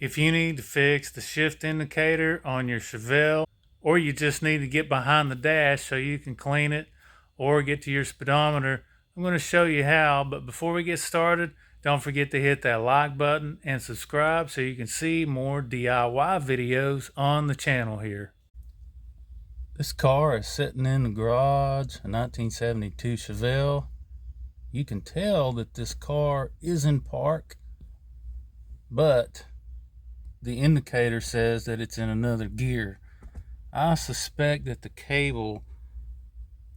If you need to fix the shift indicator on your Chevelle, or you just need to get behind the dash so you can clean it or get to your speedometer, I'm going to show you how. But before we get started, don't forget to hit that like button and subscribe so you can see more DIY videos on the channel here. This car is sitting in the garage, a 1972 Chevelle. You can tell that this car is in park, but the indicator says that it's in another gear. I suspect that the cable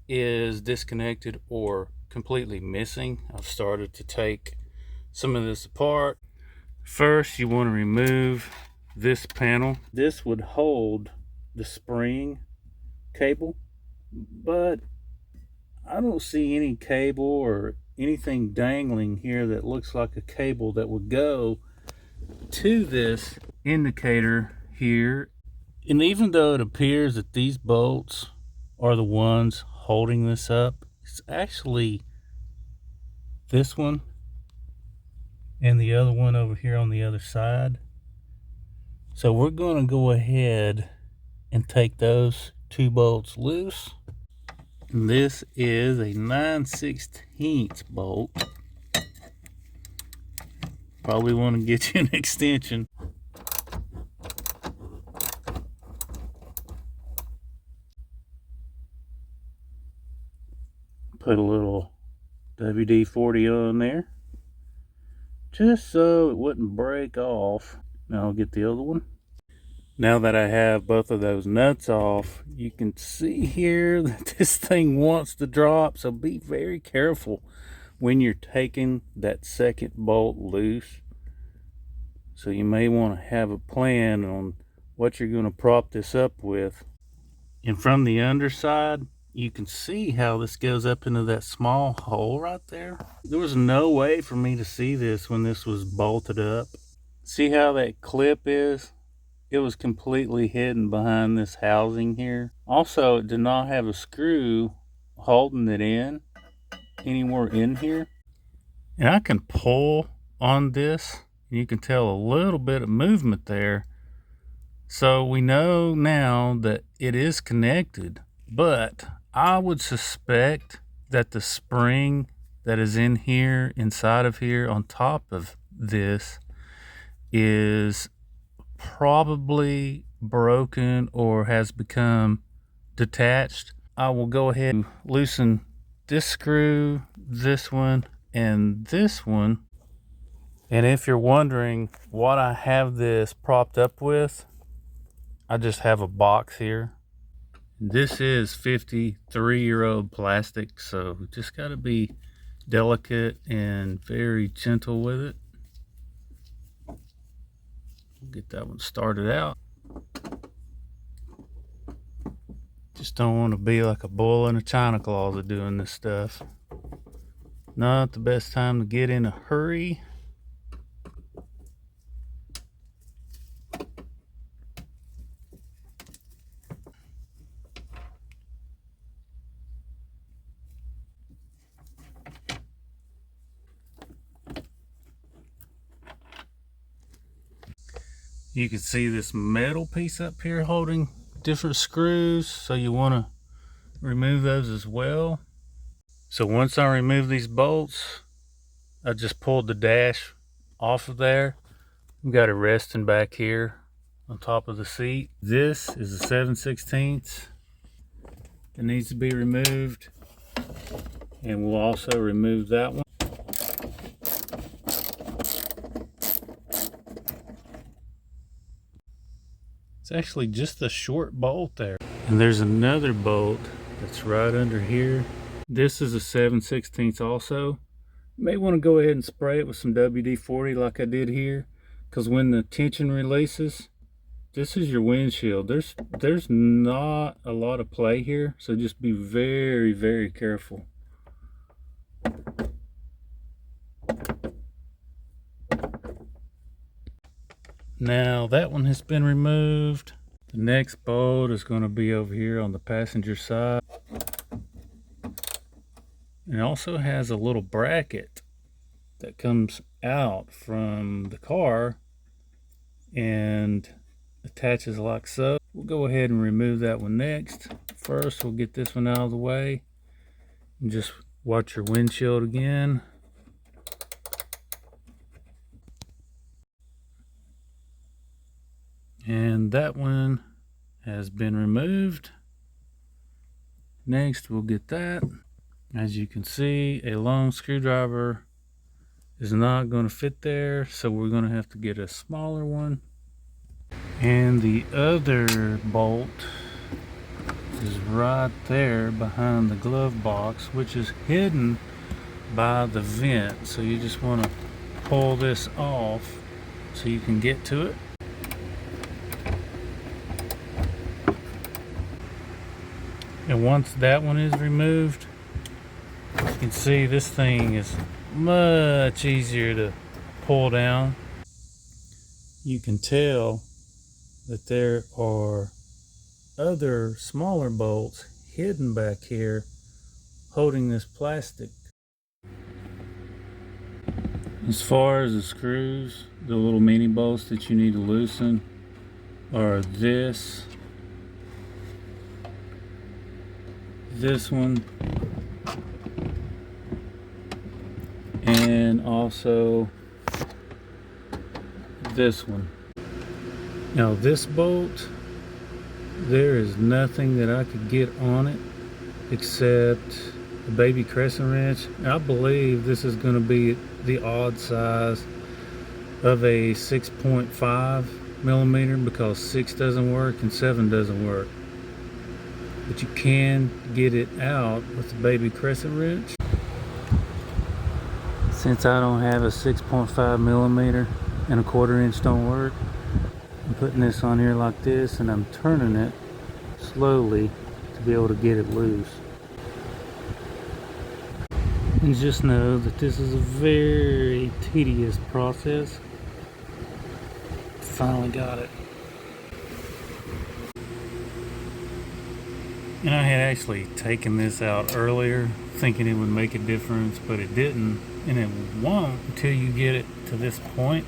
is disconnected or completely missing. I've started to take some of this apart. First, you want to remove this panel. This would hold the spring cable, but I don't see any cable or anything dangling here that looks like a cable that would go to this indicator here. And even though it appears that these bolts are the ones holding this up, it's actually this one and the other one over here on the other side. So we're going to go ahead and take those two bolts loose. And this is a 9/16 bolt. Probably want to get you an extension. Put a little WD-40 on there, just so it wouldn't break off. Now I'll get the other one. Now that I have both of those nuts off, you can see here that this thing wants to drop, so be very careful when you're taking that second bolt loose. So you may want to have a plan on what you're going to prop this up with. And from the underside, you can see how this goes up into that small hole right there. There was no way for me to see this when this was bolted up. See how that clip is? It was completely hidden behind this housing here. Also, it did not have a screw holding it in anywhere in here. And I can pull on this. You can tell a little bit of movement there. So we know now that it is connected, but I would suspect that the spring that is in here, inside of here, on top of this, is probably broken or has become detached. I will go ahead and loosen this screw, this one, and this one. And if you're wondering what I have this propped up with, I just have a box here. This is 53-year-old plastic, so just got to be delicate and very gentle with it. Get that one started out. Just don't want to be like a bull in a china closet doing this stuff. Not the best time to get in a hurry. You can see this metal piece up here holding different screws, so you want to remove those as well. So once I remove these bolts, I just pulled the dash off of there. I've got it resting back here on top of the seat. This is a 7/16. It needs to be removed, and we'll also remove that one. It's actually just a short bolt there. And there's another bolt that's right under here. This is a 7/16 also. You may want to go ahead and spray it with some WD-40 like I did here, because when the tension releases, this is your windshield. There's not a lot of play here, so just be very, very careful. Now that one has been removed. The next bolt is going to be over here on the passenger side. It also has a little bracket that comes out from the car and attaches like so. We'll go ahead and remove that one next. First, we'll get this one out of the way and just watch your windshield again. And that one has been removed. Next, we'll get that. As you can see, a long screwdriver is not going to fit there, so we're going to have to get a smaller one. And the other bolt is right there behind the glove box, which is hidden by the vent. So you just want to pull this off so you can get to it. And once that one is removed, you can see this thing is much easier to pull down. You can tell that there are other smaller bolts hidden back here holding this plastic. As far as the screws, the little mini bolts that you need to loosen are this one, and also this one. Now this bolt, there is nothing that I could get on it except a baby crescent wrench. I believe this is going to be the odd size of a 6.5 millimeter because 6 doesn't work and 7 doesn't work. But you can get it out with the baby crescent wrench. Since I don't have a 6.5 millimeter and a 1/4 inch don't work, I'm putting this on here like this and I'm turning it slowly to be able to get it loose. And just know that this is a very tedious process. Finally got it. And I had actually taken this out earlier thinking it would make a difference, but it didn't, and it won't until you get it to this point.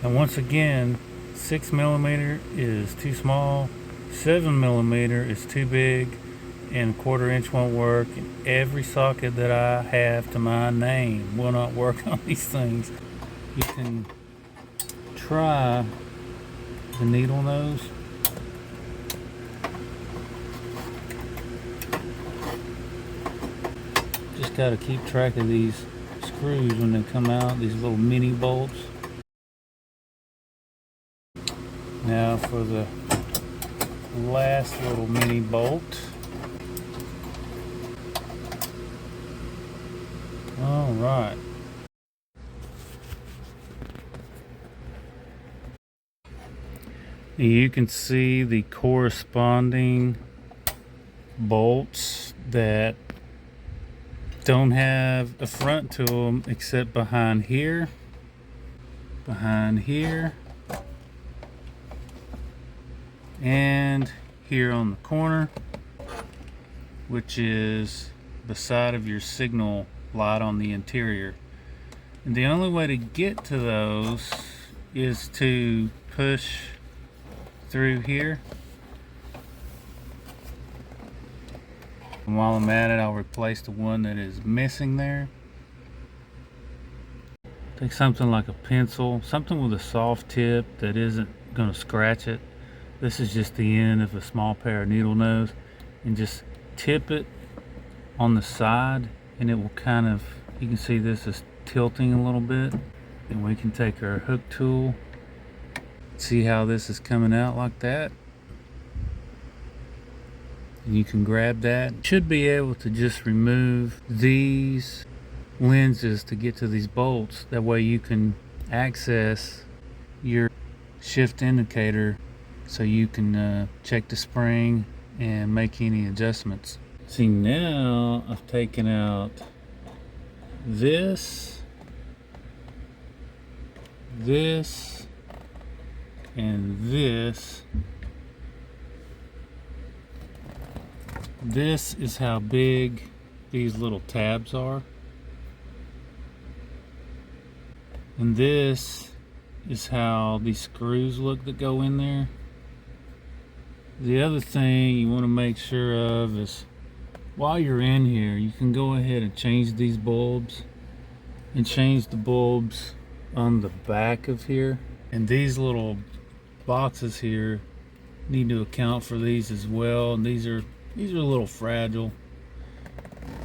And once again, 6 millimeter is too small, 7 millimeter is too big, and 1/4 inch won't work. And every socket that I have to my name will not work on these things. You can try the needle nose. Just got to keep track of these screws when they come out, these little mini bolts. Now for the last little mini bolt. All right. You can see the corresponding bolts that don't have a front to them except behind here, and here on the corner, which is the side of your signal light on the interior. And the only way to get to those is to push through here. And while I'm at it, I'll replace the one that is missing there. Take something like a pencil, something with a soft tip that isn't going to scratch it. This is just the end of a small pair of needle nose, and just tip it on the side, and it will kind of, you can see this is tilting a little bit. And we can take our hook tool, see how this is coming out like that. And you can grab that. You should be able to just remove these lenses to get to these bolts. That way you can access your shift indicator so you can check the spring and make any adjustments. See, now I've taken out this, and this. This is how big these little tabs are. And this is how these screws look that go in there. The other thing you want to make sure of is while you're in here, you can go ahead and change these bulbs and change the bulbs on the back of here. And these little boxes here need to account for these as well. And these are a little fragile.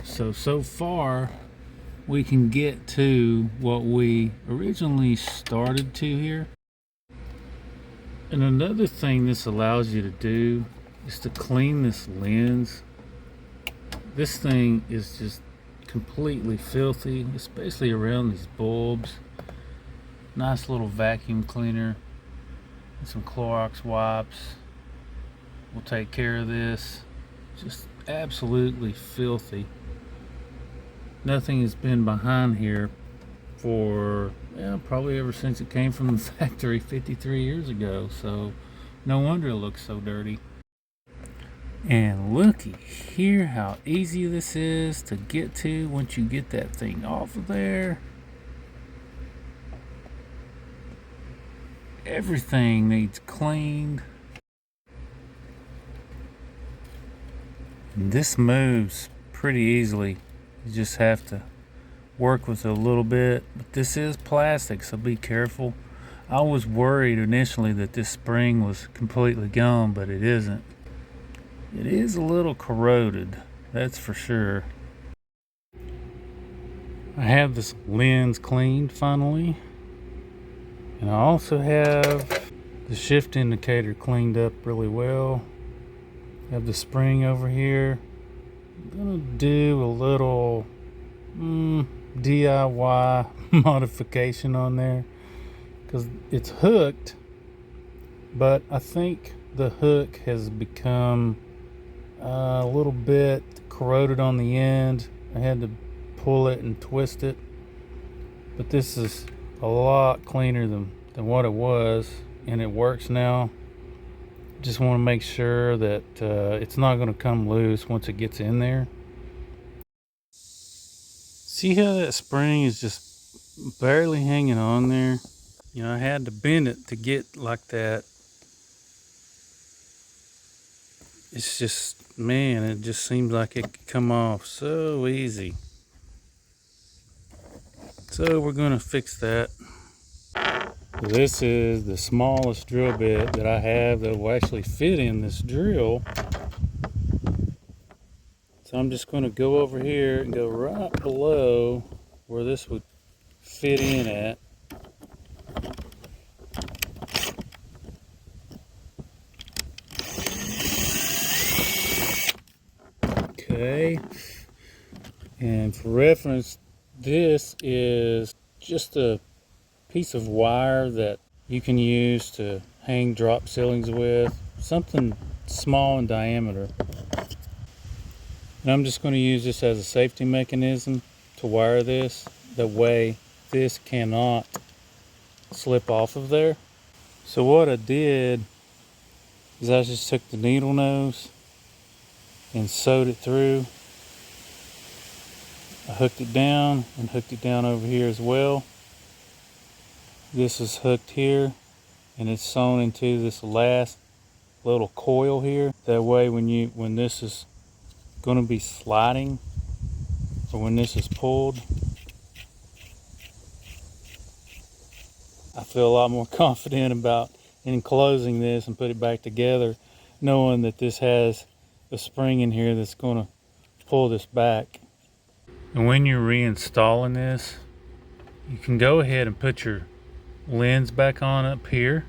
So far we can get to what we originally started to here. And another thing this allows you to do is to clean this lens. This thing is just completely filthy, especially around these bulbs. Nice little vacuum cleaner and some Clorox wipes will take care of this. Just absolutely filthy. Nothing has been behind here for probably ever since it came from the factory 53 years ago, so no wonder it looks so dirty. And looky here how easy this is to get to once you get that thing off of there. Everything needs cleaned. And this moves pretty easily. You just have to work with it a little bit, but this is plastic, so be careful. I was worried initially that this spring was completely gone, but it isn't. It is a little corroded, that's for sure. I have this lens cleaned finally, and I also have the shift indicator cleaned up really well. I have the spring over here. I'm gonna do a little DIY modification on there because it's hooked, but I think the hook has become a little bit corroded on the end. I had to pull it and twist it, but this is a lot cleaner than what it was, and it works now. Just want to make sure that it's not going to come loose once it gets in there. See how that spring is just barely hanging on there? You know, I had to bend it to get like that. It's just, man, it just seems like it could come off so easy. So we're going to fix that. This is the smallest drill bit that I have that will actually fit in this drill. So I'm just going to go over here and go right below where this would fit in at. Okay. And for reference, this is just a piece of wire that you can use to hang drop ceilings with, something small in diameter. And I'm just going to use this as a safety mechanism to wire this. That way this cannot slip off of there. So what I did is I just took the needle nose and sewed it through. I hooked it down and hooked it down over here as well. This is hooked here and it's sewn into this last little coil here. That way when this is going to be sliding, or when this is pulled, I feel a lot more confident about enclosing this and put it back together, knowing that this has a spring in here that's going to pull this back. And when you're reinstalling this, you can go ahead and put your lens back on up here,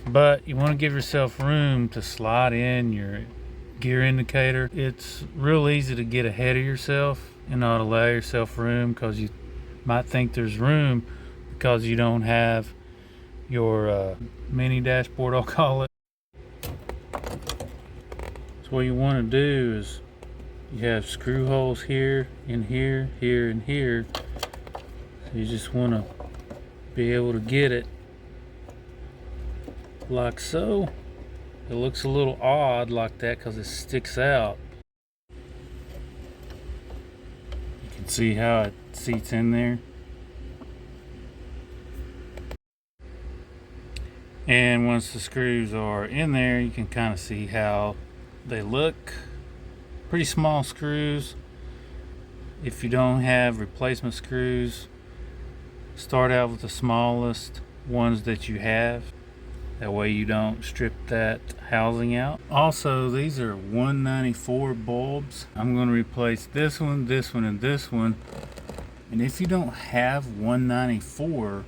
but you want to give yourself room to slide in your gear indicator. It's real easy to get ahead of yourself and not allow yourself room, because you might think there's room because you don't have your mini dashboard, I'll call it. So what you want to do is you have screw holes here and here, here and here. So you just want to be able to get it like so. It looks a little odd like that because it sticks out. You can see how it seats in there. And once the screws are in there, you can kind of see how they look. Pretty small screws. If you don't have replacement screws, start out with the smallest ones that you have. That way you don't strip that housing out. Also, these are 194 bulbs. I'm going to replace this one, this one, and this one. And if you don't have 194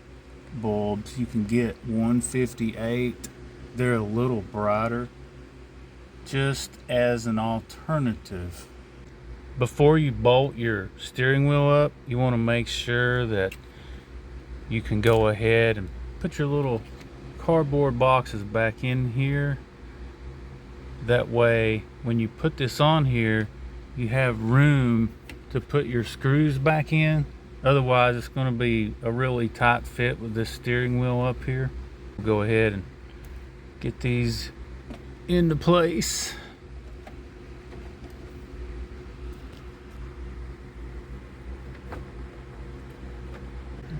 bulbs, you can get 158. They're a little brighter, just as an alternative. Before you bolt your steering wheel up, you want to make sure that you can go ahead and put your little cardboard boxes back in here. That way when you put this on here, you have room to put your screws back in. Otherwise it's going to be a really tight fit with this steering wheel up here. Go ahead and get these into place.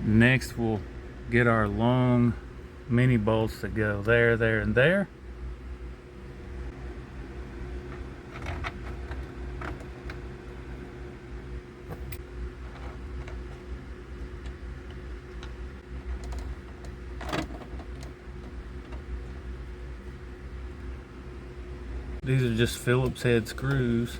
Next we'll get our long mini bolts that go there, there, and there. These are just Phillips head screws.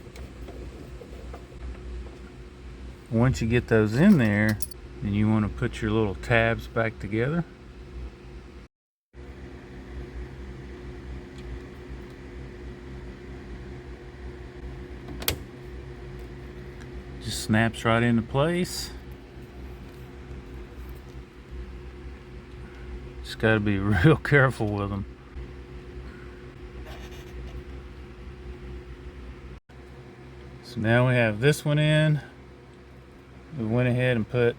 Once you get those in there, then you want to put your little tabs back together. Just snaps right into place. Just got to be real careful with them. So now we have this one in. We went ahead and put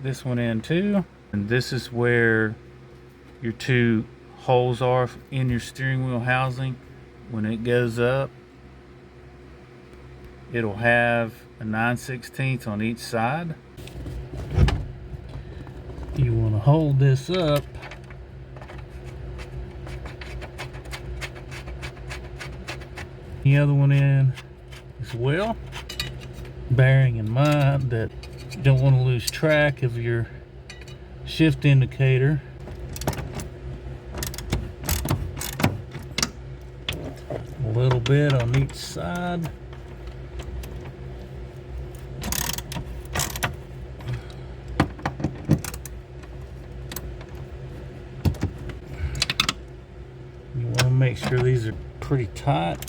this one in too. And this is where your two holes are in your steering wheel housing. When it goes up, it'll have a 9/16 on each side. You want to hold this up the other one in as well, bearing in mind that you don't want to lose track of your shift indicator. A little bit on each side. You want to make sure these are pretty tight.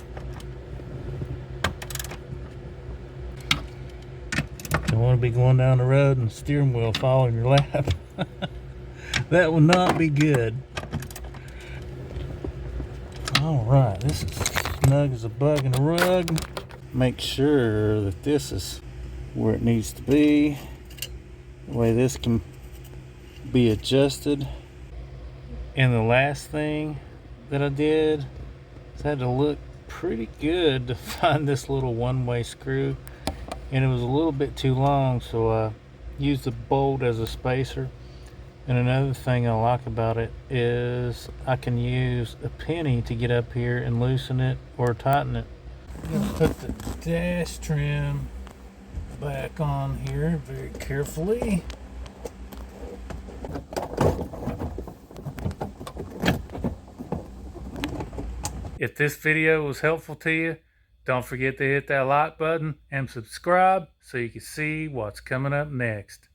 Don't want to be going down the road and the steering wheel fall in your lap. That would not be good. Alright, this is snug as a bug in a rug. Make sure that this is where it needs to be. The way this can be adjusted. And the last thing that I did is I had to look pretty good to find this little one-way screw. And it was a little bit too long, so I used the bolt as a spacer. And another thing I like about it is I can use a penny to get up here and loosen it or tighten it. I'm going to put the dash trim back on here very carefully. If this video was helpful to you, don't forget to hit that like button and subscribe so you can see what's coming up next.